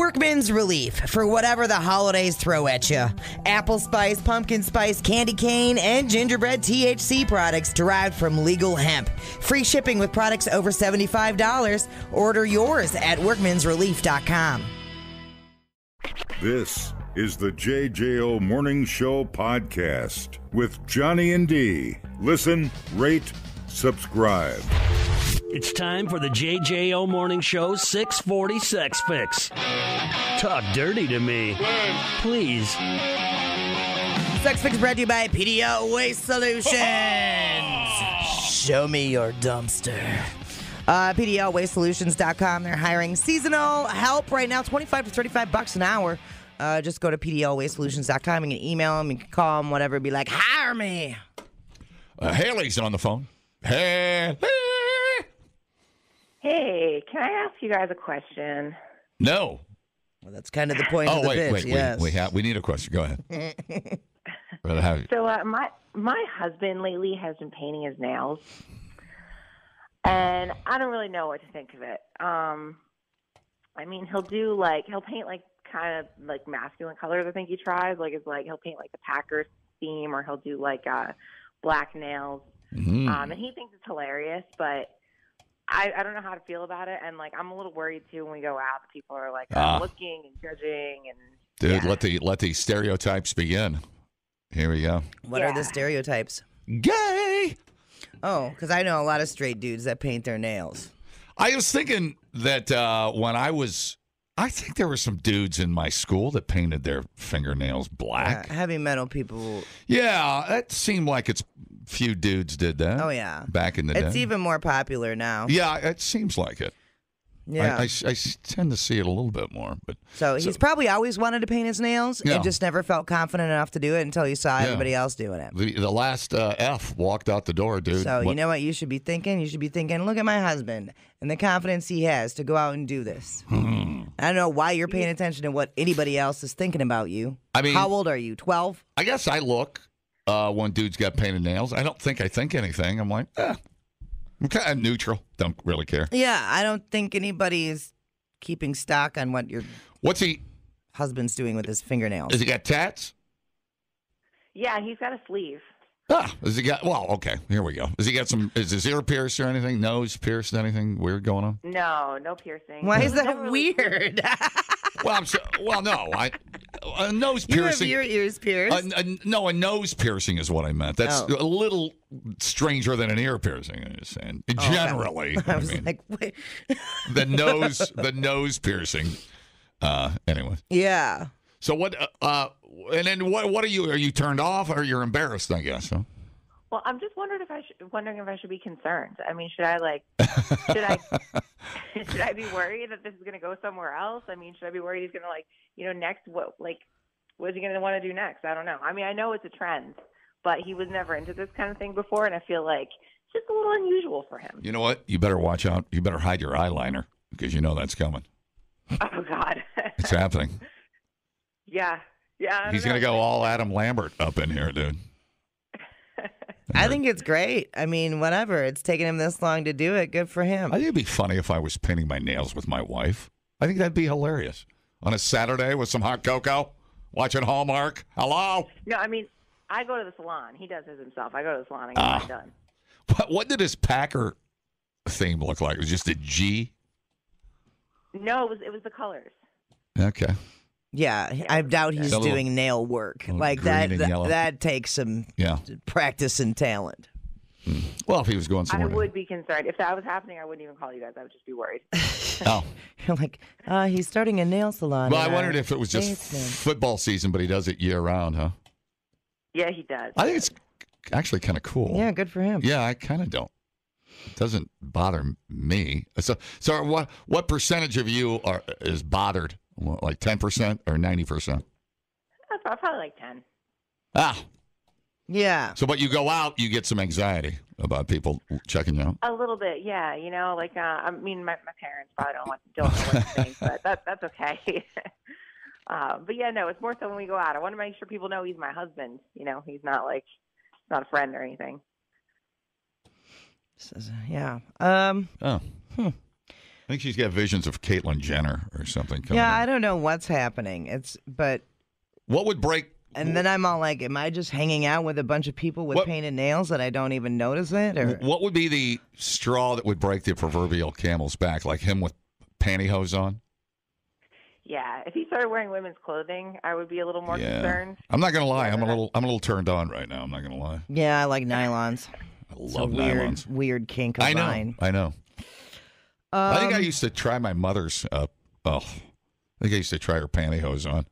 Workman's Relief for whatever the holidays throw at you. Apple spice, pumpkin spice, candy cane, and gingerbread THC products derived from legal hemp. Free shipping with products over $75. Order yours at workmansrelief.com. This is the JJO Morning Show podcast with Johnny and D. Listen, rate, subscribe. It's time for the JJO Morning Show 640 Sex Fix. Talk dirty to me, please. Sex Fix brought to you by PDO Waste Solutions. Show me your dumpster. PDLWasteSolutions.com. They're hiring seasonal help right now, $25 to $35 an hour. Just go to PDLWasteSolutions.com. You can email them, you can call them, whatever. Be like, hire me. Haley's on the phone. Haley. Hey, can I ask you guys a question? No. Well, that's kind of the point of the pitch. Yes. We need a question. Go ahead. So my husband lately has been painting his nails, and I don't really know what to think of it. I mean, he'll paint like kind of like masculine colors. I think he tries. He'll paint like the Packers theme, or he'll do like black nails. Mm-hmm. And he thinks it's hilarious, but I don't know how to feel about it, and like I'm a little worried too when we go out. People are like looking and judging, and dude, let the stereotypes begin. Here we go. What are the stereotypes? Gay. Oh, because I know a lot of straight dudes that paint their nails. I was thinking that when I think there were some dudes in my school that painted their fingernails black. Yeah, heavy metal people. Yeah, it seemed like few dudes did that. Oh, yeah. Back in the day. It's even more popular now. Yeah, it seems like it. Yeah. I tend to see it a little bit more. So he's probably always wanted to paint his nails and just never felt confident enough to do it until he saw everybody else doing it. The last F walked out the door, dude. So you know what you should be thinking? You should be thinking, look at my husband and the confidence he has to go out and do this. I don't know why you're paying attention to what anybody else is thinking about you. I mean, how old are you, 12? I guess I look when dudes got painted nails. I don't think I think anything. I'm like, I'm kind of neutral. Don't really care. Yeah, I don't think anybody is keeping stock on what your husband's doing with his fingernails. Has he got tats? Yeah, he's got a sleeve. Has he got? Well, okay, here we go. Has he got some? Is his ear pierced or anything? Nose pierced? Anything weird going on? No piercing. Why is that weird? No. A nose piercing. You have your ears pierced? No, a nose piercing is what I meant. That's a little stranger than an ear piercing. I'm just saying. Generally, I was like, wait. the nose piercing. Anyway. Yeah. So what? And then what are you? Are you turned off, or you're embarrassed? I guess. Huh? Well, I'm just wondering if I should be concerned. I mean, should I be worried that this is going to go somewhere else? I mean, should I be worried he's going to next what is he going to want to do next? I don't know. I mean, I know it's a trend, but he was never into this kind of thing before, and I feel like it's just a little unusual for him. You know what? You better watch out. You better hide your eyeliner because you know that's coming. Oh God, it's happening. Yeah. He's going to go all Adam Lambert up in here, dude. I think it's great. I mean, whatever. It's taken him this long to do it. Good for him. I think it'd be funny if I was painting my nails with my wife. I think that'd be hilarious. On a Saturday with some hot cocoa, watching Hallmark. Hello? No, I mean, I go to the salon. He does his himself. I go to the salon and get mine done. What did his Packer theme look like? It was just a G? No, it was the colors. Okay. Yeah, I doubt he's doing nail work like that. That takes some practice and talent. Well, if he was going somewhere, I would be concerned. If that was happening, I wouldn't even call you guys. I would just be worried. You're like, he's starting a nail salon. Well, I wondered if it was just football season, but he does it year round, huh? Yeah, he does. I think it's actually kind of cool. Yeah, good for him. Yeah, I kind of don't. It doesn't bother me. So what percentage of you is bothered? Like 10% or 90%? Probably like 10. Yeah. So, but you go out, you get some anxiety about people checking you out? A little bit, yeah. You know, like, I mean, my parents probably don't know what to think, but that's okay. But yeah, no, it's more so when we go out. I want to make sure people know he's my husband. You know, he's not not a friend or anything. Yeah. think she's got visions of Caitlyn Jenner or something coming Yeah, in. I don't know what's happening. But What would break... and then I'm all like, am I just hanging out with a bunch of people with What- painted nails that I don't even notice it? Or What would be the straw that would break the proverbial camel's back, like him with pantyhose on? Yeah, if he started wearing women's clothing, I would be a little more concerned. I'm not gonna lie. I'm a little turned on right now. I'm not gonna lie. yeah, I like nylons. I It's a love nylons. weird kink of I know. mine. I know. I think I used to try my mother's. I think I used to try her pantyhose on.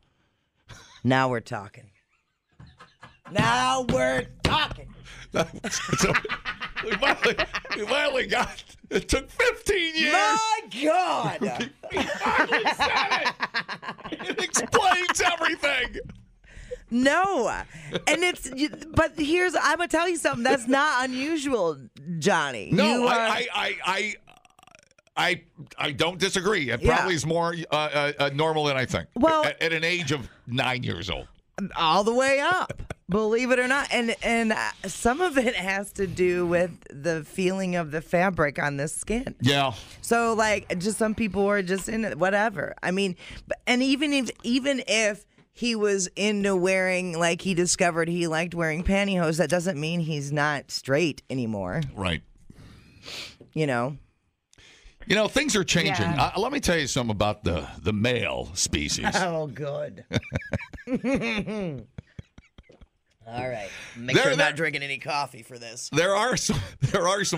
Now we're talking. Now we're talking. So we finally got. It took 15 years. My God. We finally said it. It explains everything. No. And but I'm going to tell you something. That's not unusual, Johnny. No, You are- I don't disagree. It probably is more normal than I think. Well- at an age of 9 years old. all the way up, believe it or not. And some of it has to do with the feeling of the fabric on the skin. Yeah. So, like, just some people are just in it, whatever. I mean, and even if he was into wearing, like, he discovered he liked wearing pantyhose, that doesn't mean he's not straight anymore. Right. You know? You know, things are changing. Yeah. Let me tell you something about the male species. Oh, good. All right. Make sure I'm not drinking any coffee for this. There are some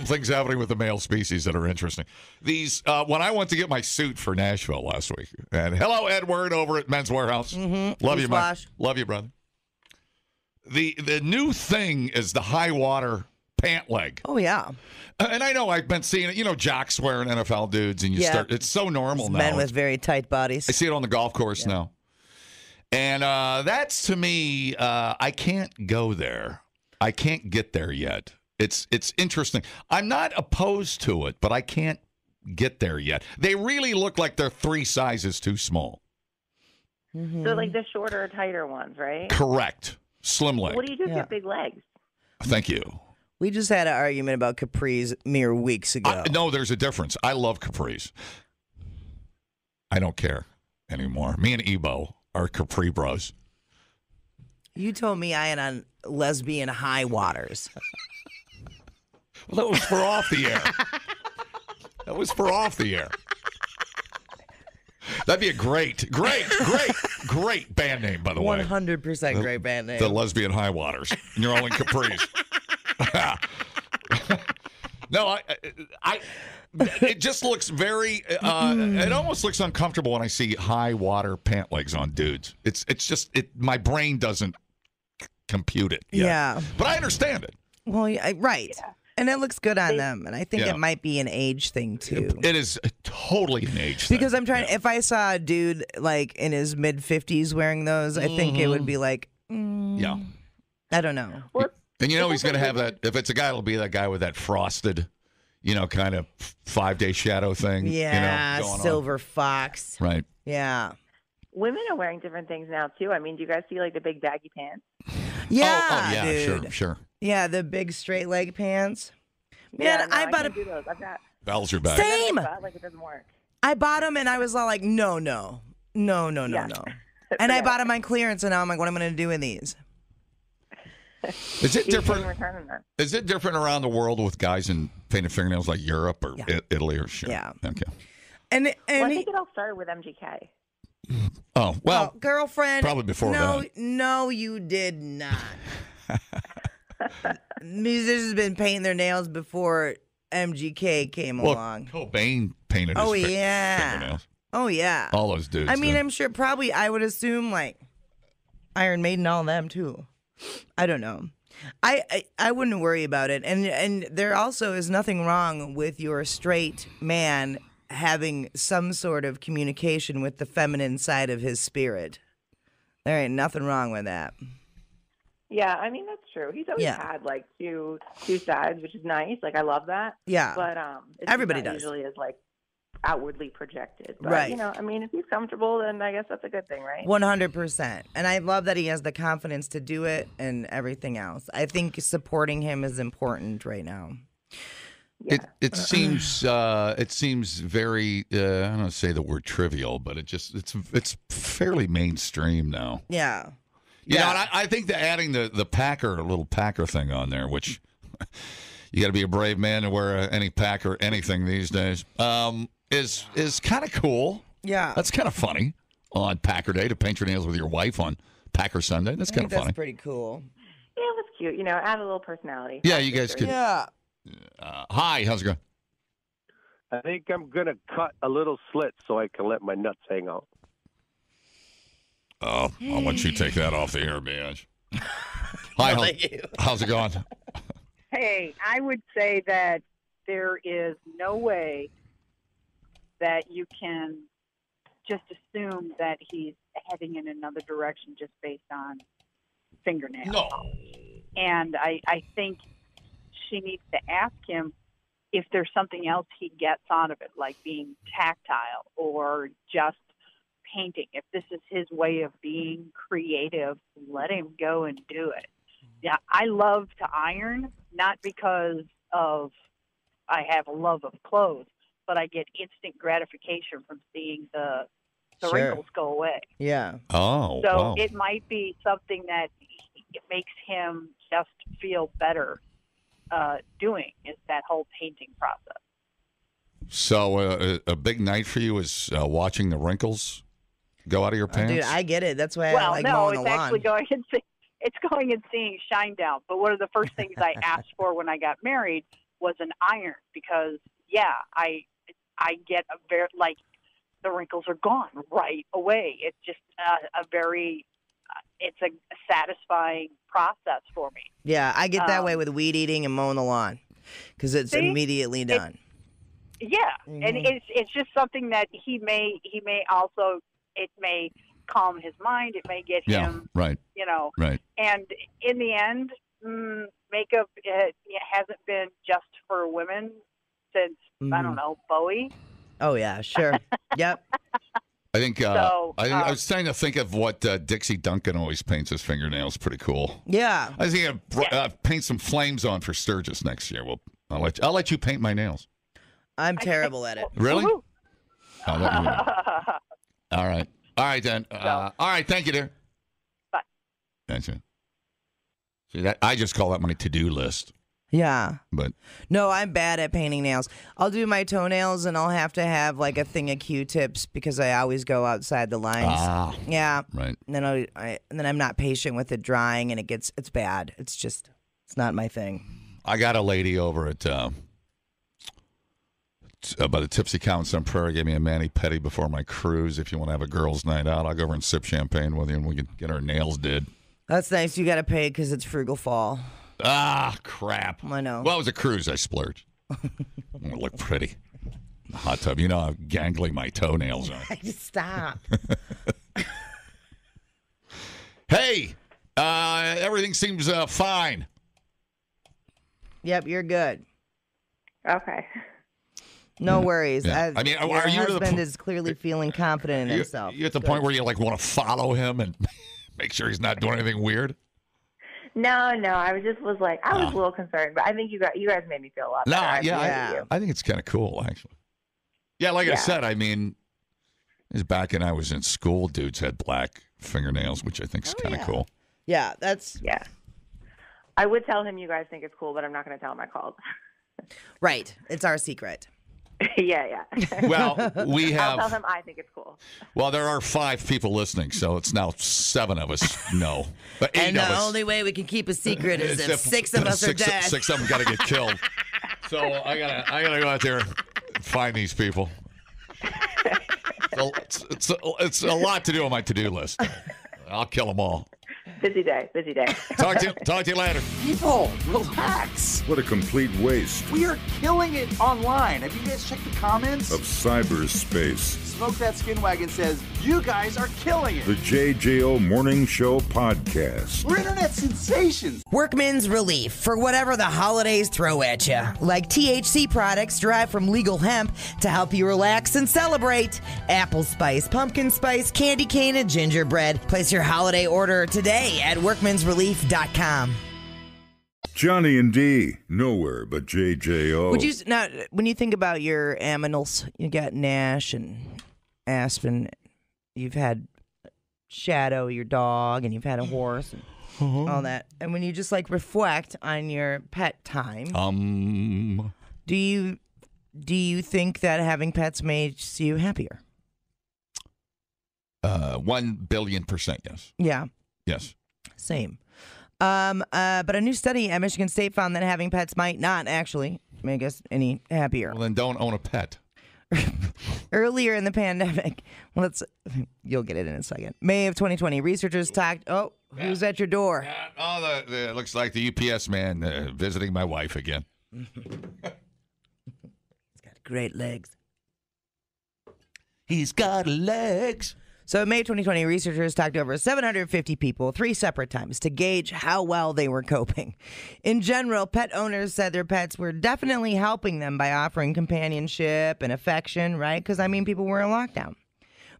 things happening with the male species that are interesting. These when I went to get my suit for Nashville last week, and hello Edward over at Men's Warehouse. Mm-hmm. Love you, man. Splash. Love you, brother. The new thing is the high water pant leg. Oh, yeah. And I know I've been seeing it. You know, jocks wearing NFL dudes, and it's so normal now. Men with very tight bodies. I see it on the golf course now. And that's, to me, I can't go there. I can't get there yet. It's interesting. I'm not opposed to it, but I can't get there yet. They really look like they're 3 sizes too small. Mm-hmm. So, like the shorter, tighter ones, right? Correct. Slim leg. What do you do if you have big legs? Thank you. We just had an argument about capris mere weeks ago. No, there's a difference. I love capris. I don't care anymore. Me and Ebo are capri bros. You told me I had on lesbian high waters. Well, that was for off the air. That was for off the air. That'd be a great band name, by the way. 100% great band name. The Lesbian High Waters. And you're all in capris. No, it just looks very. It almost looks uncomfortable when I see high water pant legs on dudes. It's just my brain doesn't compute it yet. Yeah. But I understand it. Well, yeah, right. Yeah. And it looks good on them. And I think Yeah. it might be an age thing, too. It is totally an age thing. Because I'm trying, Yeah. if I saw a dude like in his mid 50s wearing those, I think it would be like, Yeah. I don't know. Well, And you know he's going to have that. If it's a guy, it'll be that guy with that frosted, kind of 5-day shadow thing. Yeah, going on. silver fox. Right. Yeah. women are wearing different things now too. I mean, do you guys see like the big baggy pants? Yeah, oh yeah, dude. sure. Yeah, the big straight leg pants. Man, no, I bought can't do those. I've got Bells are back. Same. like it doesn't work. I bought them and I was all like, no. Yeah. And I bought them on clearance and now I'm like, what am I going to do with these? Is it different? Returning them. Is it different around the world with guys in painted fingernails like Europe or Italy or shit? Yeah. Okay. And Well, I he, think it all started with MGK. Oh well, girlfriend. probably before that. No, you did not. Musicians have been painting their nails before MGK came along. Cobain painted Oh, his yeah. fingernails. Oh yeah. All those dudes. I mean, did. I'm sure probably I would assume like Iron Maiden, all them too. I don't know. I wouldn't worry about it. And there also is nothing wrong with your straight man having some sort of communication with the feminine side of his spirit. There ain't nothing wrong with that. Yeah, I mean that's true. He's always had like two sides, which is nice. Like I love that. Yeah. But it's Everybody not does. usually is like outwardly projected. But, Right. You know, I mean, if he's comfortable, then I guess that's a good thing, right? 100%. And I love that he has the confidence to do it and everything else. I think supporting him is important right now. It seems very I don't want to say the word trivial, but it's fairly mainstream now. Yeah. You know, and I think that adding the little Packer thing on there, which you got to be a brave man to wear any Packer anything these days, is kind of cool. Yeah. That's kind of funny on Packer Day to paint your nails with your wife on Packer Sunday. That's kind of funny. That's pretty cool. Yeah, it was cute. You know, add a little personality. Yeah, you guys could. Yeah. Hi, how's it going? I think I'm going to cut a little slit so I can let my nuts hang out. Oh, I'll let you take that off the air, Badge. Hi, how's it going? Hey, I would say that there is no way that you can just assume that he's heading in another direction just based on fingernails. No. And I think she needs to ask him if there's something else he gets out of it, like being tactile or just painting. If this is his way of being creative, let him go and do it. Yeah, I love to iron, not because of I have a love of clothes, but I get instant gratification from seeing the Sure. wrinkles go away. Yeah. Oh, So wow. it might be something that it makes him just feel better doing, is that whole painting process. So a big night for you is watching the wrinkles go out of your pants? Dude, I get it. That's why I Well, like no, mowing it's the lawn. actually going and seeing Shinedown. But one of the first things I asked for when I got married was an iron because, I get a very, like, the wrinkles are gone right away. It's just it's a satisfying process for me. Yeah, I get that way with weed eating and mowing the lawn because it's immediately done. And it's just something that he may also, it may calm his mind. It may get him, right. Right. And in the end, makeup it hasn't been just for women since, I don't know, Bowie. Oh, yeah, sure. Yep. I think I was trying to think of what Dixie Duncan always paints his fingernails. Pretty cool. Yeah. I think paint some flames on for Sturgis next year. Well, I'll let you paint my nails. I'm terrible at it. Really? I'll let you All right. All right, then. All right. Thank you, dear. Bye. Thanks. See, I just call that my to-do list. Yeah. But no, I'm bad at painting nails. I'll do my toenails and I'll have to have like a thing of Q-tips because I always go outside the lines. Ah. Yeah. Right. And then I'm not patient with it drying and it's bad. It's not my thing. I got a lady over at by the Tipsy Cow in Sun Prairie gave me a mani-pedi before my cruise. If you want to have a girls' night out, I'll go over and sip champagne with you and we can get our nails did. That's nice. You got to pay because it's frugal fall. Ah, crap. I know. Well, it was a cruise. I splurged. I look pretty. The hot tub. You know how gangly my toenails are. Stop. Hey, everything seems fine. Yep, you're good. Okay. No worries. Yeah. I mean, your are you to the husband is clearly feeling confident in himself. You at the point where you like want to follow him and make sure he's not doing anything weird? No. I was a little concerned, but I think you guys made me feel a lot better. I think it's kind of cool, actually. Yeah, like I said, I mean, back when I was in school, dudes had black fingernails, which I think is kind of cool. Yeah, Yeah. I would tell him you guys think it's cool, but I'm not going to tell him I called. Right. It's our secret. Yeah. Well, we have. I'll tell him I think it's cool. Well, there are 5 people listening, so it's now 7 of us know. But 8 and of the us. only way we can keep a secret is if 6 of us are dead. 6 of them got to get killed. So I gotta go out there and find these people. It's a lot to do on my to-do list. I'll kill them all. Busy day. Talk to you later. People, relax. What a complete waste We are killing it online. Have you guys checked the comments? of cyberspace. Smoke That Skin Wagon says, you guys are killing it. The JJO Morning Show Podcast. We're internet sensations. Workman's Relief for whatever the holidays throw at you. Like THC products derived from legal hemp to help you relax and celebrate. Apple spice, pumpkin spice, candy cane, and gingerbread. Place your holiday order today at workmansrelief.com. Johnny and D, nowhere but JJO. Would you now, when you think about your aminals, you got Nash and Aspen. You've had Shadow, your dog, and you've had a horse and all that. And when you just like reflect on your pet time, do you think that having pets makes you happier? 1,000,000,000%, yes. Yeah. Yes. Same. But a new study at Michigan State found that having pets might not actually make us any happier. Well, then don't own a pet. Earlier in the pandemic, you'll get it in a second. May of 2020, researchers talked. Oh, who's at your door? It looks like the UPS man visiting my wife again. He's got great legs. He's got legs. So in May 2020, researchers talked to over 750 people 3 separate times to gauge how well they were coping. In general, pet owners said their pets were definitely helping them by offering companionship and affection, right? Because, people were in lockdown.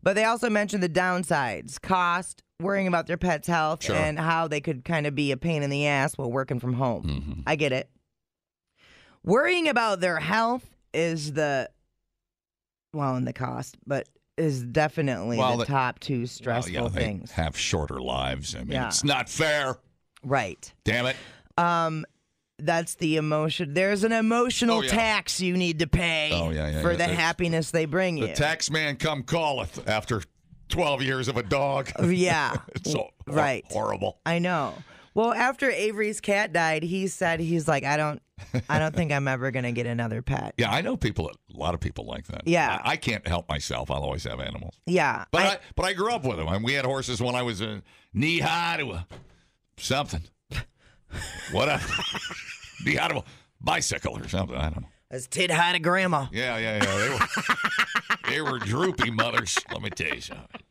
But they also mentioned the downsides, cost, worrying about their pet's health, Sure. and how they could kind of be a pain in the ass while working from home. Mm-hmm. I get it. Worrying about their health is and the cost, but is definitely the top 2 stressful things. They have shorter lives. It's not fair. Right. Damn it. That's the emotion. There's an emotional tax you need to pay for the happiness they bring you. The tax man come calleth after 12 years of a dog. Yeah. It's so right. horrible. I know. Well, after Avery's cat died, he said he's like, I don't think I'm ever going to get another pet. Yeah, I know a lot of people like that. Yeah. I can't help myself. I'll always have animals. Yeah. But I grew up with them. We had horses when I was knee high to something. What knee high to a bicycle or something. I don't know. It's tit high to grandma. Yeah. They were droopy mothers. Let me tell you something.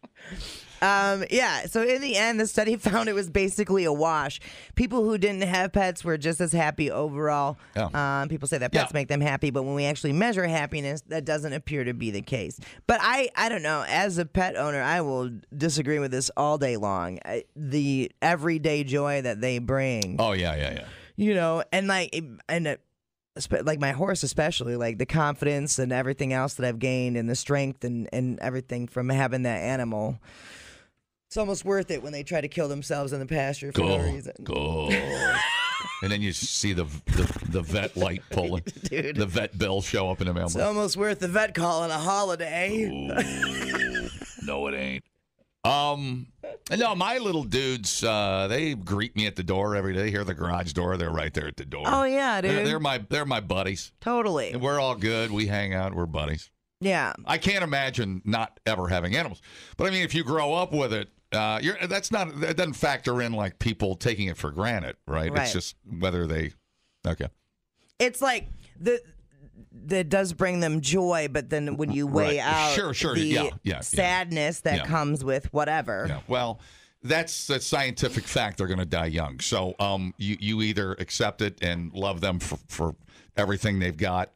So in the end, the study found it was basically a wash. People who didn't have pets were just as happy overall. Yeah. People say that pets make them happy, but when we actually measure happiness, that doesn't appear to be the case. But I don't know. As a pet owner, I will disagree with this all day long. The everyday joy that they bring. Oh, yeah. And like my horse especially, like the confidence and everything else that I've gained and the strength and everything from having that animal. It's almost worth it when they try to kill themselves in the pasture for no reason. And then you see the vet light pulling. Dude. The vet bill show up in the mailbox. It's almost worth the vet calling a holiday. No, it ain't. No, my little dudes, they greet me at the door every day. Hear the garage door. They're right there at the door. Oh, yeah, dude. They're my buddies. Totally. And we're all good. We hang out. We're buddies. Yeah. I can't imagine not ever having animals. But if you grow up with it, that doesn't factor in like people taking it for granted, right? It's just whether they, okay. It's like that does bring them joy, but then when you weigh out the sadness that comes with whatever. Yeah. Well, that's a scientific fact. They're going to die young. So you either accept it and love them for everything they've got,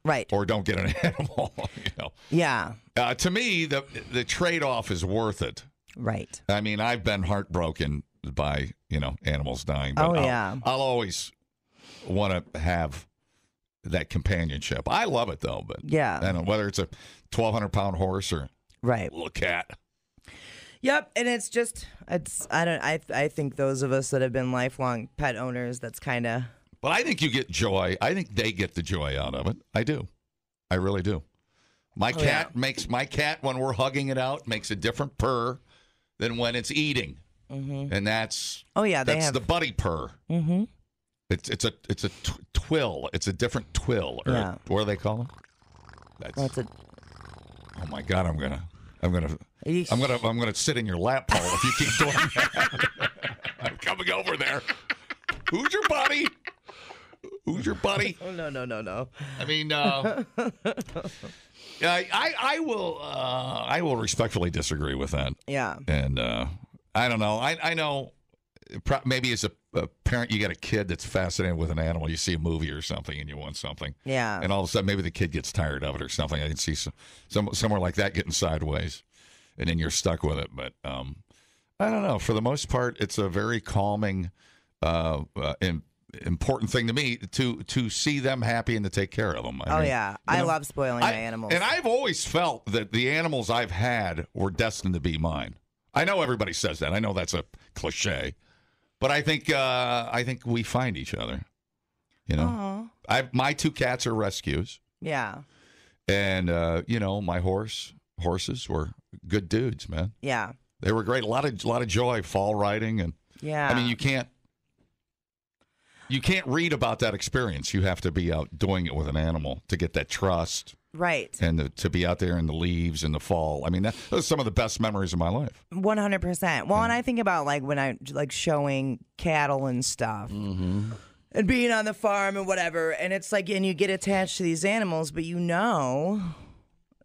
right, or don't get an animal. Yeah. To me, the trade-off is worth it. Right. I've been heartbroken by animals dying. But I'll always want to have that companionship. I love it though, but I don't know whether it's a 1,200-pound horse or a little cat. Yep, and I think those of us that have been lifelong pet owners, that's kind of. But I think you get joy. I think they get the joy out of it. I do. I really do. My cat when we're hugging it out makes a different purr than when it's eating, and that's the buddy purr. Mm-hmm. It's a twill. It's a different twill. Or what do they call them? Oh my God! I'm gonna sit in your lap, Paul, if you keep doing that. I'm coming over there. Who's your buddy? Who's your buddy? Oh no. I will respectfully disagree with that. Yeah. And I don't know. I know maybe as a parent, you got a kid that's fascinated with an animal. You see a movie or something and you want something. Yeah. And all of a sudden, maybe the kid gets tired of it or something. I can see somewhere like that getting sideways, and then you're stuck with it. But I don't know. For the most part, it's a very calming important thing to me to see them happy and to take care of them. I love spoiling my animals. And I've always felt that the animals I've had were destined to be mine. I know everybody says that. I know that's a cliche, but I think we find each other. You know, my 2 cats are rescues. Yeah. And my horses were good dudes, man. Yeah. They were great. A lot of joy, fall riding, and yeah. I mean, you can't read about that experience. You have to be out doing it with an animal to get that trust. Right. And to be out there in the leaves in the fall. I mean, those are some of the best memories of my life. 100%. Well, and I think about like when I like showing cattle and stuff. Mm-hmm. And being on the farm and whatever. And it's like, and you get attached to these animals, but you know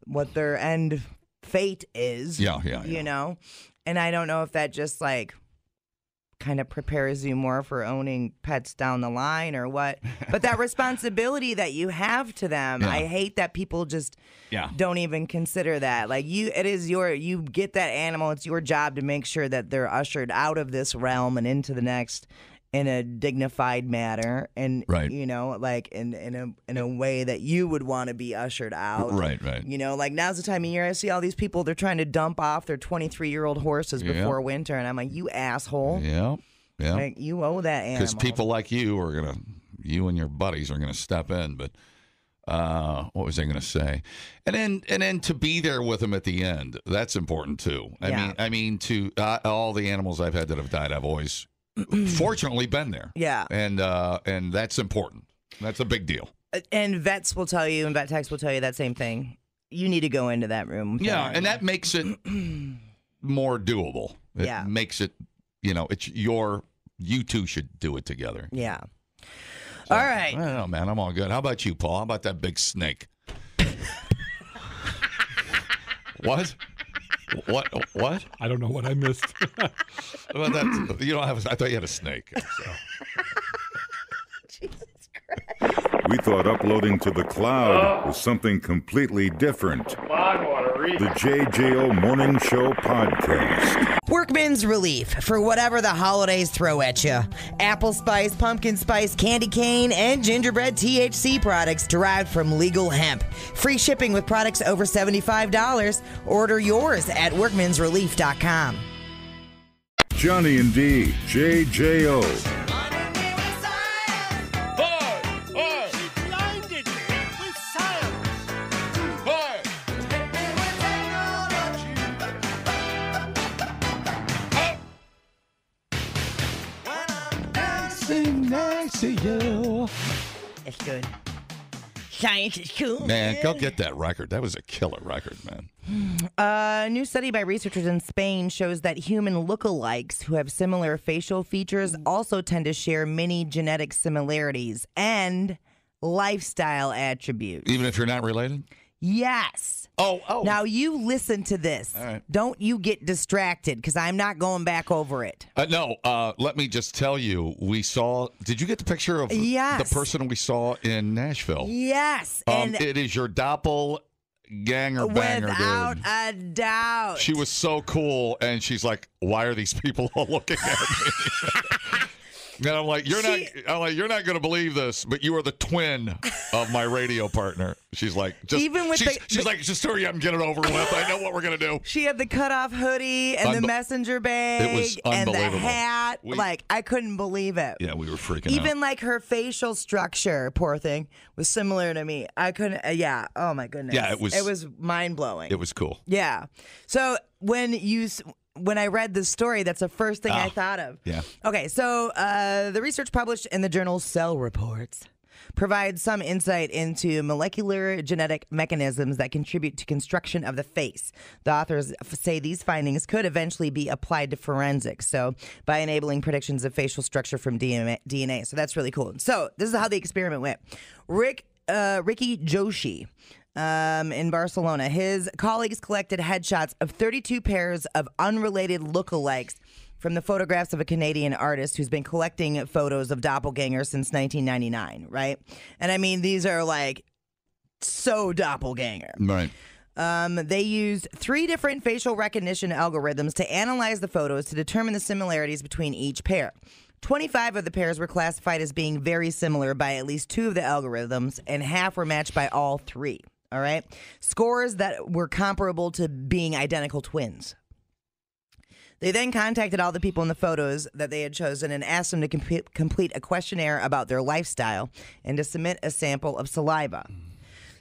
what their end fate is. Yeah. You know? And I don't know if that just like kind of prepares you more for owning pets down the line or what. But that responsibility that you have to them, I hate that people just don't even consider that. Like you get that animal, it's your job to make sure that they're ushered out of this realm and into the next in a dignified manner, and you know, like in a way that you would want to be ushered out. Right. You know, like now's the time of year I see all these people, they're trying to dump off their 23-year-old horses before winter, and I'm like, you asshole. Yeah. Like, you owe that animal. Because people like you and your buddies are gonna step in. But what was I gonna say? And then to be there with them at the end, that's important too. I mean, to all the animals I've had that have died, I've always fortunately been there. Yeah. And that's important. That's a big deal. And vets will tell you, and vet techs will tell you that same thing. You need to go into that room. Yeah, and that makes it more doable. It makes it, it's you two should do it together. Yeah. So, all right. I don't know, man. I'm all good. How about you, Paul? How about that big snake? What? What? I don't know what I missed. Well, you don't have. I thought you had a snake. So. Jesus Christ. We thought uploading to the cloud was something completely different. The JJO Morning Show Podcast. Workman's relief for whatever the holidays throw at you. Apple spice, pumpkin spice, candy cane, and gingerbread THC products derived from legal hemp. Free shipping with products over $75. Order yours at workmansrelief.com. Johnny and D, JJO. Next to you. It's good. Science is cool. Man, go get that record. That was a killer record, man. A new study by researchers in Spain shows that human lookalikes who have similar facial features also tend to share many genetic similarities and lifestyle attributes. Even if you're not related? Yes. Oh. Now you listen to this. All right. Don't you get distracted because I'm not going back over it. No, let me just tell you, did you get the picture of the person we saw in Nashville? Yes. And it is your doppelganger banger, without dude. a doubt. She was so cool, and she's like, why are these people all looking at me? And I'm like, you're not going to believe this, but you are the twin of my radio partner. She's like, she's like, just hurry up and get it over with. I know what we're going to do. She had the cutoff hoodie and the messenger bag it was and the unbelievable. hat. I couldn't believe it. Yeah, we were freaking out. Even like her facial structure, poor thing, was similar to me. I couldn't. Oh my goodness. Yeah, it was mind blowing. It was cool. Yeah. So when I read this story, that's the first thing I thought of. Yeah. Okay, so the research published in the journal Cell Reports provides some insight into molecular genetic mechanisms that contribute to construction of the face. The authors say these findings could eventually be applied to forensics, so by enabling predictions of facial structure from DNA. So that's really cool. So this is how the experiment went. Ricky Joshi in Barcelona, his colleagues collected headshots of 32 pairs of unrelated lookalikes from the photographs of a Canadian artist who's been collecting photos of doppelgangers since 1999, right? And I mean, these are like so doppelganger. Right. They used 3 different facial recognition algorithms to analyze the photos to determine the similarities between each pair. 25 of the pairs were classified as being very similar by at least 2 of the algorithms, and half were matched by all 3. All right? Scores that were comparable to being identical twins. They then contacted all the people in the photos that they had chosen and asked them to complete a questionnaire about their lifestyle and to submit a sample of saliva.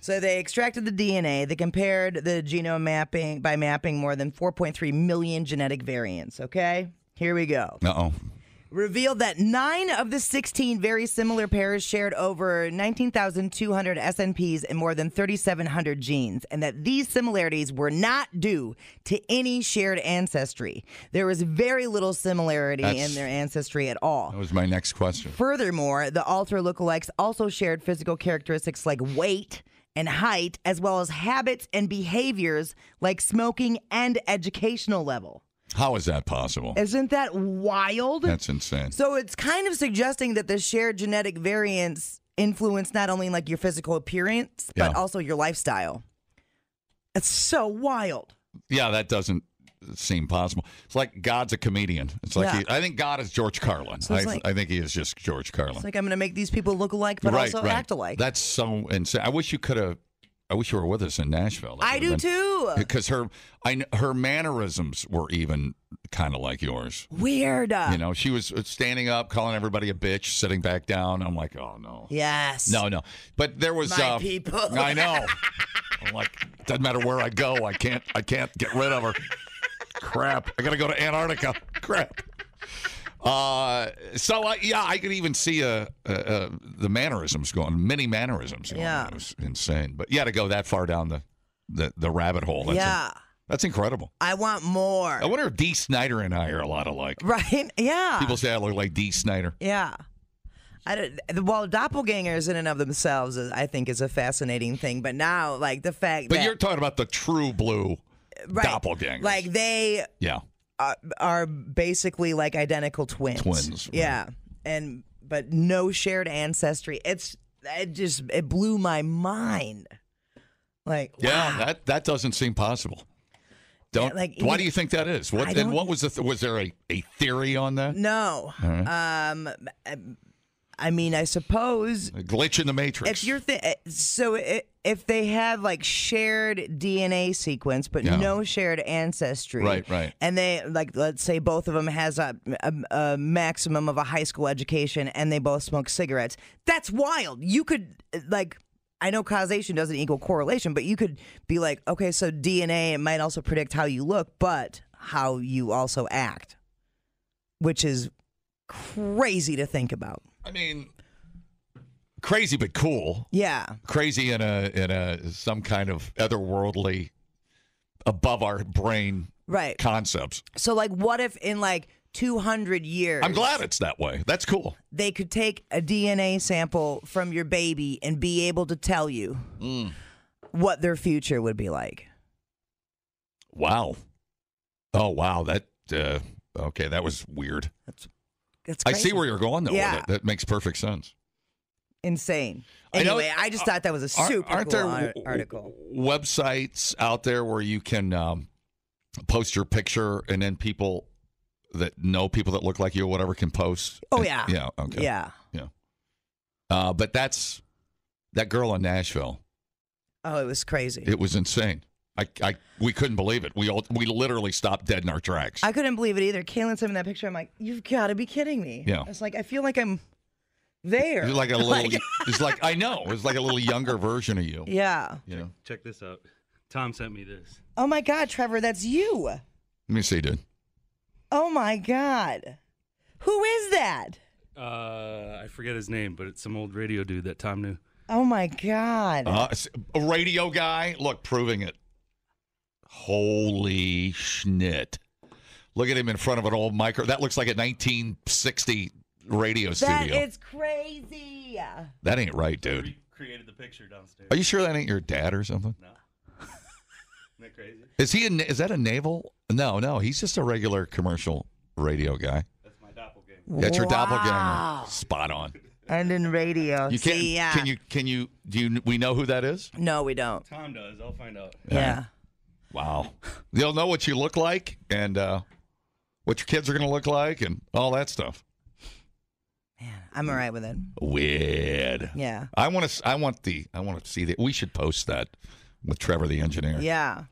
So they extracted the DNA. They compared the genome mapping by mapping more than 4.3 million genetic variants. Okay? Here we go. Uh-oh. Revealed that 9 of the 16 very similar pairs shared over 19,200 SNPs and more than 3,700 genes, and that these similarities were not due to any shared ancestry. There was very little similarity in their ancestry at all. That was my next question. Furthermore, the alter lookalikes also shared physical characteristics like weight and height, as well as habits and behaviors like smoking and educational level. How is that possible? Isn't that wild? That's insane. So it's kind of suggesting that the shared genetic variants influence not only like your physical appearance, but also your lifestyle. It's so wild. Yeah, that doesn't seem possible. It's like God's a comedian. It's like I think God is George Carlin. So I think he is just George Carlin. It's like I'm going to make these people look alike, but also act alike. That's so insane. I wish you were with us in Nashville. I do too. Because her mannerisms were even kind of like yours. Weird. You know, she was standing up, calling everybody a bitch, sitting back down. I'm like, oh no. Yes. No. But there was my people. I know. I'm like, doesn't matter where I go, I can't get rid of her. Crap. I gotta go to Antarctica. Crap. I could even see the mannerisms going, many mannerisms going. Yeah. It was insane. But to go that far down the rabbit hole. That's incredible. I want more. I wonder if Dee Snider and I are a lot alike. Right? Yeah. People say I look like Dee Snider. Yeah. Doppelgangers in and of themselves, I think, is a fascinating thing. But now, like the fact But you're talking about the true blue doppelgangers. Like they are basically like identical twins. Right. Yeah. But no shared ancestry. It blew my mind. Like, wow. that doesn't seem possible. Why do you think that is? What was there a theory on that? No. Right. I mean, I suppose a glitch in the matrix. If you're if they have like shared DNA sequence but no shared ancestry, right, and they let's say both of them has a maximum of a high school education and they both smoke cigarettes. That's wild. You could I know causation doesn't equal correlation, but you could be like, okay, so DNA might also predict how you look, but how you also act, which is crazy to think about. I mean, crazy but cool. Yeah. Crazy in a some kind of otherworldly, above our brain concepts. So what if in 200 years. I'm glad it's that way. That's cool. They could take a DNA sample from your baby and be able to tell you what their future would be like. Wow. Oh, wow. That okay, that was weird. That's I crazy. see where you're going, though. Yeah. With it. That makes perfect sense. Insane. Anyway, I just thought that was a super aren't cool there article. Websites out there where you can post your picture and then people that know people that look like you or whatever can post? Oh, yeah. Yeah, okay. Yeah. But that girl in Nashville. Oh, it was crazy. It was insane. We couldn't believe it. We literally stopped dead in our tracks. I couldn't believe it either. Kaylin sent me that picture. I'm like, you've got to be kidding me. Yeah. It's like, I feel like I'm there. It's like a little. It's like I know. It's like a little younger version of you. Yeah. You know. Check this out. Tom sent me this. Oh my God, Trevor, that's you. Let me see, dude. Oh my God, who is that? I forget his name, but it's some old radio dude that Tom knew. Oh my God. A radio guy. Look, proving it. Holy schnit. Look at him in front of an old micro. That looks like a 1960 radio studio. That is crazy. That ain't right, dude. We created the picture downstairs. Are you sure that ain't your dad or something? No. Isn't that crazy? Is that a naval? No. He's just a regular commercial radio guy. That's my doppelganger. That's your doppelganger. Spot on. And in radio. You can't. We know who that is? No, we don't. Tom does. I'll find out. Yeah. Wow. They'll know what you look like and what your kids are going to look like and all that stuff. I'm all right with it. Weird. Yeah. I want to see that. We should post that with Trevor the engineer. Yeah.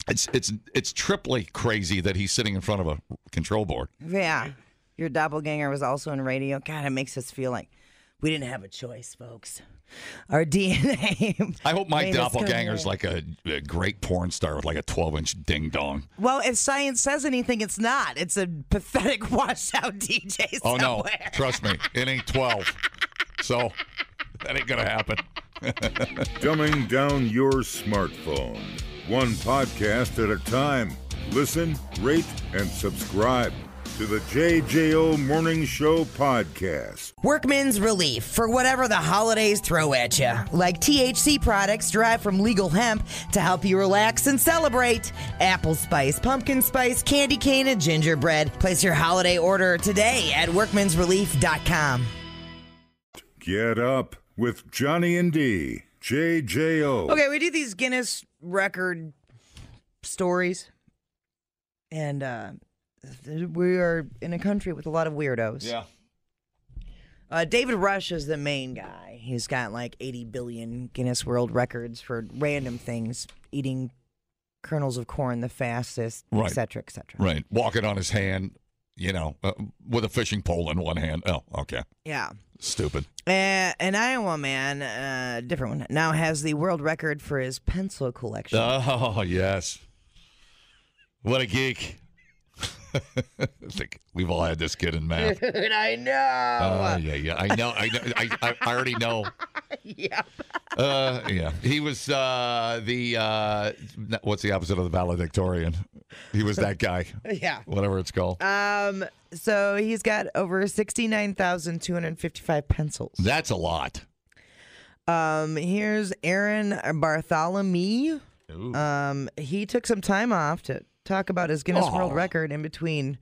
It's triply crazy that he's sitting in front of a control board. Yeah. Your doppelganger was also in radio. God, it makes us feel like we didn't have a choice, folks. Our DNA. I hope my doppelganger's like a great porn star with like a 12-inch ding dong. Well, if science says anything, it's not. It's a pathetic washed out DJ somewhere. Oh, no. Trust me. It ain't 12. So that ain't going to happen. Dumbing down your smartphone. One podcast at a time. Listen, rate, and subscribe to the JJO Morning Show podcast. Workman's Relief for whatever the holidays throw at you. Like THC products derived from legal hemp to help you relax and celebrate. Apple spice, pumpkin spice, candy cane, and gingerbread. Place your holiday order today at workmansrelief.com. Get up with Johnny and D. JJO. Okay, we do these Guinness record stories. And we are in a country with a lot of weirdos. Yeah. David Rush is the main guy. He's got like 80 billion Guinness World Records for random things, eating kernels of corn the fastest, right. et cetera, et cetera. Right. Walking on his hand, with a fishing pole in one hand. Oh, okay. Yeah. Stupid. An Iowa man, different one, now has the world record for his pencil collection. Oh, yes. What a geek. I think we've all had this kid in math. Dude, I know. Yeah. I know. I already know. Yep. Yeah. He was what's the opposite of the valedictorian? He was that guy. Yeah. Whatever it's called. So he's got over 69,255 pencils. That's a lot. Here's Aaron Bartholomew. Ooh. He took some time off to talk about his Guinness World Record in between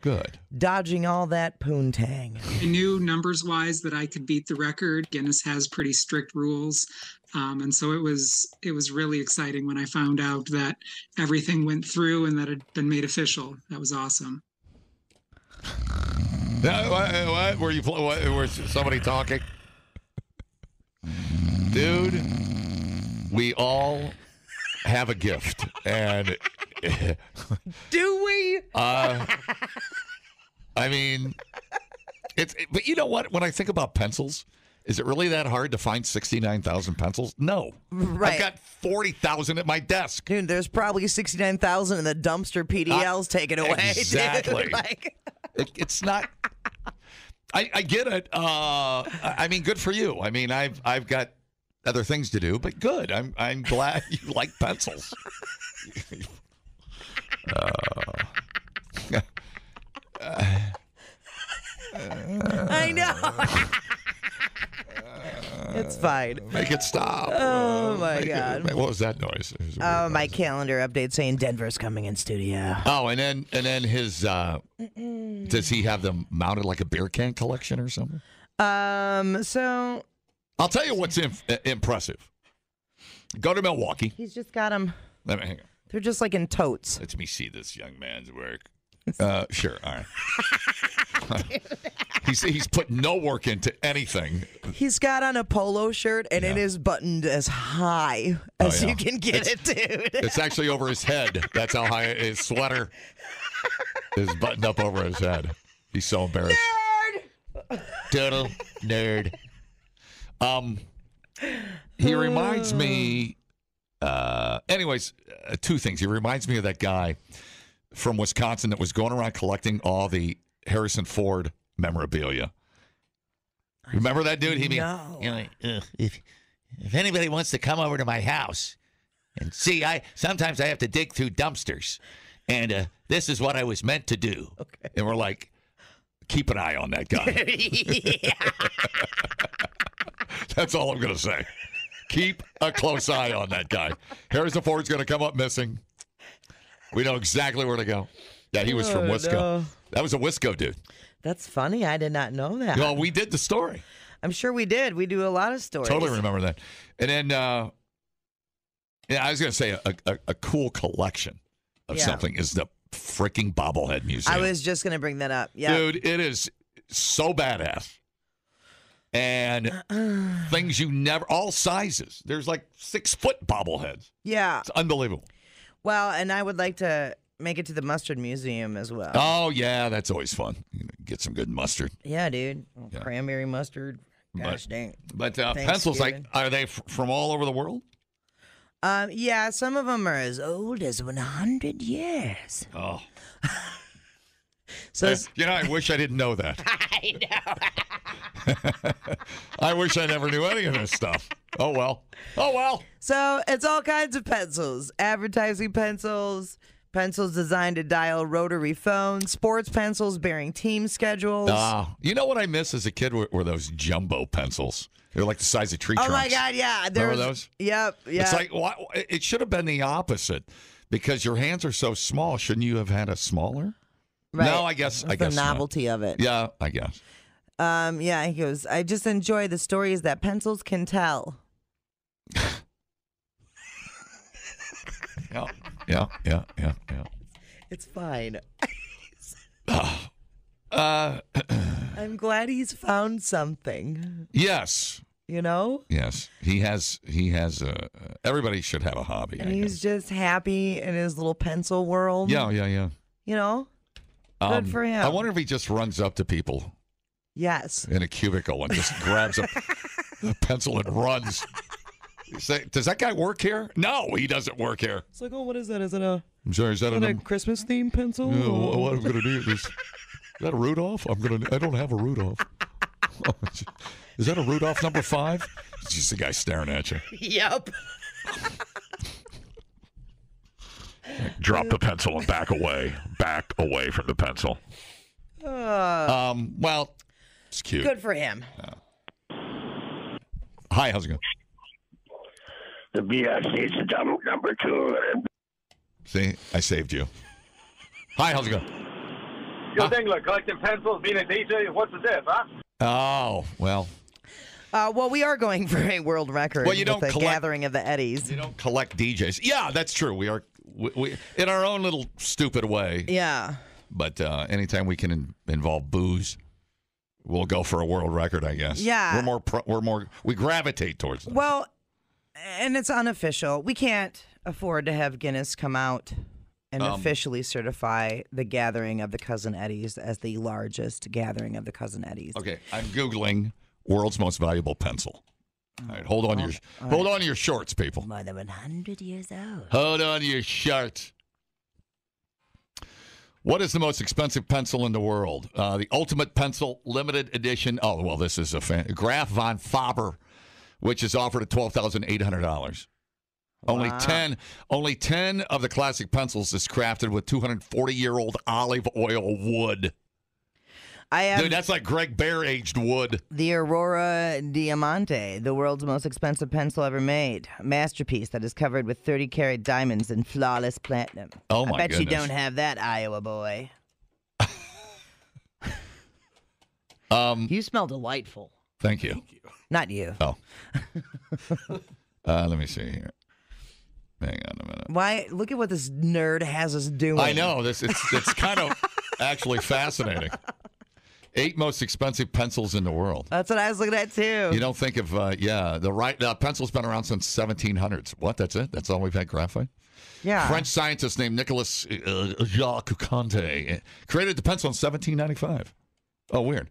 dodging all that poontang. I knew numbers-wise that I could beat the record. Guinness has pretty strict rules, and so it was really exciting when I found out that everything went through and that it had been made official. That was awesome. What? Were somebody talking? Dude, we all have a gift, and do we? I mean, but you know what? When I think about pencils, is it really that hard to find 69,000 pencils? No. Right. I've got 40,000 at my desk. Dude, there's probably 69,000 in the dumpster PDL's taken away. Exactly. Dude. It's not. I get it. I mean, good for you. I mean, I've got other things to do, but good. I'm glad you like pencils. I know. It's fine. Make it stop. Oh, my God. What was that noise? My calendar update saying Denver's coming in studio. Oh, and then his, does he have them mounted like a beer can collection or something? So. I'll tell you what's impressive. Go to Milwaukee. He's just got them. Let me hang on. They're just like in totes. Let me see this young man's work. Sure. All right. He's put no work into anything. He's got on a polo shirt, and it is buttoned as high as you can get it, dude. It's actually over his head. That's how high his sweater is buttoned up over his head. He's so embarrassed. Nerd! Total nerd. He reminds me, anyways, two things. He reminds me of that guy from Wisconsin that was going around collecting all the Harrison Ford memorabilia. Remember that dude? If anybody wants to come over to my house and see, sometimes I have to dig through dumpsters, and this is what I was meant to do. Okay. And we're like, keep an eye on that guy. That's all I'm going to say. Keep a close eye on that guy. Harrison Ford's going to come up missing. We know exactly where to go. Yeah, he was from Wisco. No. That was a Wisco dude. That's funny. I did not know that. Well, we did the story. I'm sure we did. We do a lot of stories. Totally remember that. And then, I was going to say a cool collection of something is the freaking bobblehead museum. I was just going to bring that up. Yeah, dude, it is so badass. and things you never, all sizes. There's like 6-foot bobbleheads. Yeah. It's unbelievable. Well, and I would like to make it to the Mustard Museum as well. Oh, yeah, that's always fun. You get some good mustard. Yeah, dude. Cranberry mustard. Gosh dang. But pencils, like, are they from all over the world? Yeah, some of them are as old as 100 years. Oh. So I wish I didn't know that. I know. I wish I never knew any of this stuff. Oh, well. So it's all kinds of pencils. Advertising pencils, pencils designed to dial rotary phones, sports pencils bearing team schedules. You know what I miss as a kid were those jumbo pencils. They're like the size of tree trunks. Oh, my God, yeah. Remember those? Yep. It's like, it should have been the opposite because your hands are so small. Shouldn't you have had a smaller? Right. No, I guess the novelty of it. Yeah, I guess. Yeah, he goes, I just enjoy the stories that pencils can tell. Yeah. It's fine. I'm glad he's found something. Yes. You know? Yes. He has everybody should have a hobby. And he's just happy in his little pencil world. Yeah. You know? Good for him. I wonder if he just runs up to people. Yes. In a cubicle and just grabs a pencil and runs. You say, does that guy work here? No, he doesn't work here. It's like, oh, what is that? Is it a? I'm sorry, is that a Christmas themed pencil? What I'm gonna do is that a Rudolph? I don't have a Rudolph. Is that a Rudolph number 5? It's just a guy staring at you. Yep. Drop the pencil and back away. Back away from the pencil. Well, it's cute. Good for him. Hi, how's it going? The BS needs a number 2. See, I saved you. Hi, how's it going? Yo, Dingler, collecting pencils, being a DJ, what's this, huh? Oh, well. Well, we are going for a world record Well, you don't with the gathering of the Eddies. You don't collect DJs. Yeah, that's true. We are we in our own little stupid way. Yeah. But anytime we can involve booze, we'll go for a world record, I guess. Yeah. We gravitate towards them. Well, and it's unofficial. We can't afford to have Guinness come out and officially certify the gathering of the Cousin Eddies as the largest gathering of the Cousin Eddies. Okay, I'm Googling world's most valuable pencil. All right, hold on to your shorts, people. More than 100 years old. Hold on to your shorts. What is the most expensive pencil in the world? The Ultimate Pencil Limited Edition. Oh, well, this is a Graf von Faber, which is offered at $12,800. Wow. Only 10 of the classic pencils is crafted with 240-year-old olive oil wood. Dude, that's like Greg Bear aged wood. The Aurora Diamante, the world's most expensive pencil ever made. A masterpiece that is covered with 30-karat diamonds and flawless platinum. Oh, my I bet goodness. you don't have that, Iowa boy. You smell delightful. Thank you. Not you. Oh. Let me see here. Hang on a minute. Why? Look at what this nerd has us doing. I know. It's kind of actually fascinating. 8 most expensive pencils in the world. That's what I was looking at, too. You don't think of, the pencil's been around since 1700s. What? That's it? That's all we've had graphite? Yeah. French scientist named Nicolas Jacques Conte created the pencil in 1795. Oh, weird.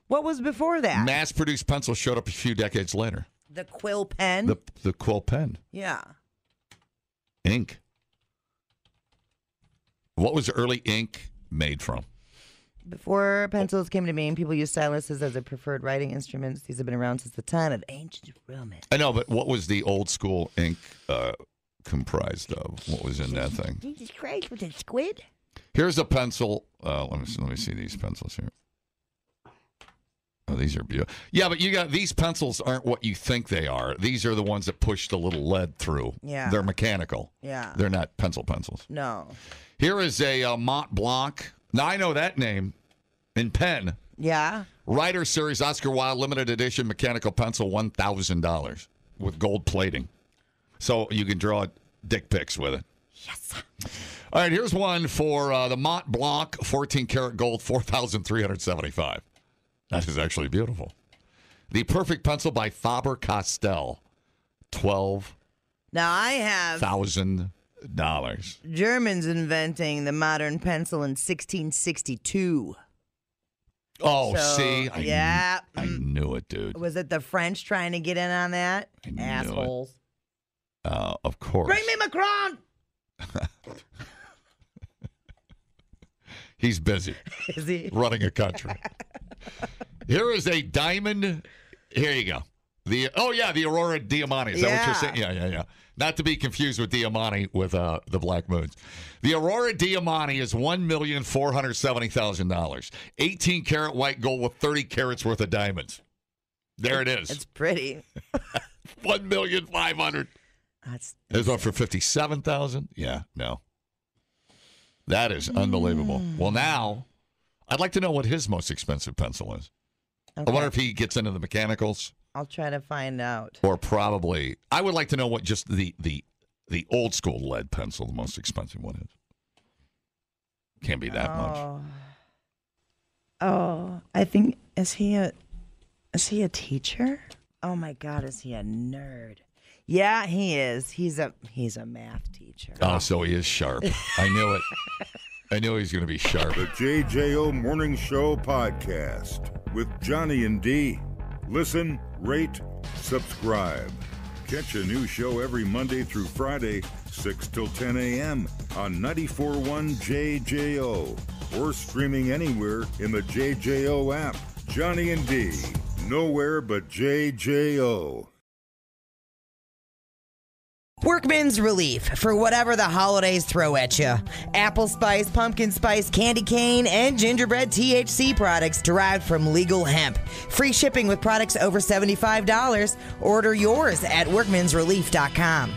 What was before that? Mass-produced pencils showed up a few decades later. The quill pen? The quill pen. Yeah. Ink. What was early ink made from? Before pencils came to being, people used styluses as their preferred writing instruments. These have been around since the time of ancient Romans. I know, but what was the old school ink comprised of? What was in that thing? Jesus Christ, was it squid? Here's a pencil. Let me see these pencils here. Oh, these are beautiful. Yeah, but these pencils aren't what you think they are. These are the ones that push the little lead through. Yeah. They're mechanical. Yeah. They're not pencils. No. Here is a Mont Blanc. Now, I know that name in pen. Yeah. Writer Series Oscar Wilde limited edition mechanical pencil, $1,000 with gold plating. So you can draw dick pics with it. Yes. All right, here's one for the Mont Blanc 14 karat gold, $4,375. That is actually beautiful. The Perfect Pencil by Faber-Castell, $12,000. Now I have Germans inventing the modern pencil in 1662. Oh, So, see? yeah. I knew it, dude. Was it the French trying to get in on that? Assholes. Of course. Bring me Macron! He's busy. Is he? Running a country. Here is a diamond. Here you go. The Aurora Diamante. Is that what you're saying? Yeah. Not to be confused with Diamante with the Black Moons. The Aurora Diamante is $1,470,000. 18-karat white gold with 30 carats worth of diamonds. There it is. It's pretty. $1,500,000. There's one for $57,000. Yeah, no. That is unbelievable. Well, now, I'd like to know what his most expensive pencil is. Okay. I wonder if he gets into the mechanicals. I'll try to find out. Or probably, I would like to know what just the old school lead pencil, the most expensive one is. Can't be that much. Oh, I think, is he a teacher? Oh my God, is he a nerd? Yeah, he is. He's a math teacher. Oh, so he is sharp. I knew it. I knew he was going to be sharp. The JJO Morning Show podcast with Johnny and D. Listen, rate, subscribe. Catch a new show every Monday through Friday, 6 till 10 a.m. on 94.1 JJO or streaming anywhere in the JJO app. Johnny and D. Nowhere but JJO. Workman's Relief for whatever the holidays throw at you. Apple spice, pumpkin spice, candy cane, and gingerbread THC products derived from legal hemp. Free shipping with products over $75. Order yours at workmansrelief.com.